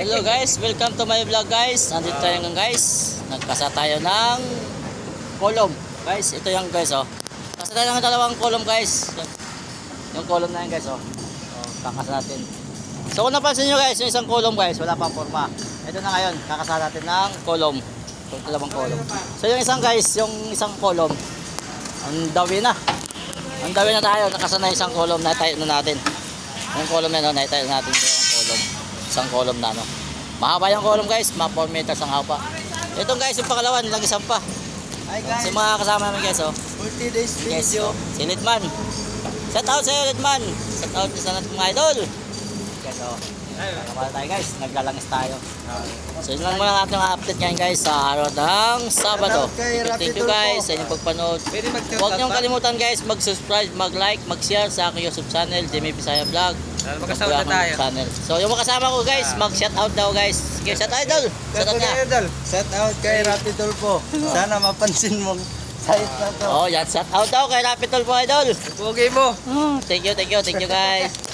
Hello guys, welcome to my vlog guys. Nandito tayo ngayon guys. Nagkasa tayo ng kolom. Guys, ito yung guys oh. Kasa tayo ng dalawang kolom guys. Yung kolom na yan guys oh. Kakasa natin. So kung napansin nyo guys, yung isang kolom guys, wala pang forma. Ito na ngayon, kakasa natin ng kolom. Dalawang kolom. So yung isang guys, yung isang kolom, ang dawi na. Ang dawi na tayo, nakasa na isang kolom na tayo na natin. Yung kolom na no, naitayo natin yung kolom. Isang kolom na no. Mahaba yung kolom guys, mga 4 meters ang haba. Ito guys, yung pangalawa, nilang isang pa. Hi guys, Si mga kasama namin guys oh. 40 days Yes, video. oh. Si Lidman. Shout out sa'yo Lidman. Shout out sa lahat mga idol. Guys oh. Nakapala tayo guys, naglalangis tayo. So yun lang muna natin ang update ngayon guys sa araw ng Sabado. Thank you guys sa inyong pagpanood. Huwag niyong kalimutan guys mag-subscribe, mag-like, mag-share sa aking YouTube channel, Jimmy Bisaya Vlog. Magkasama na tayo. Channel. So yung mga kasama ko guys, mag-shout out daw guys. Sige, shout out idol. Shout out niya. Shout out kay Rapi Tulpo. Sana mapansin mo site na to. Oh, yan shout out daw kay Rapitol po idol. Pogi mo. Thank you guys.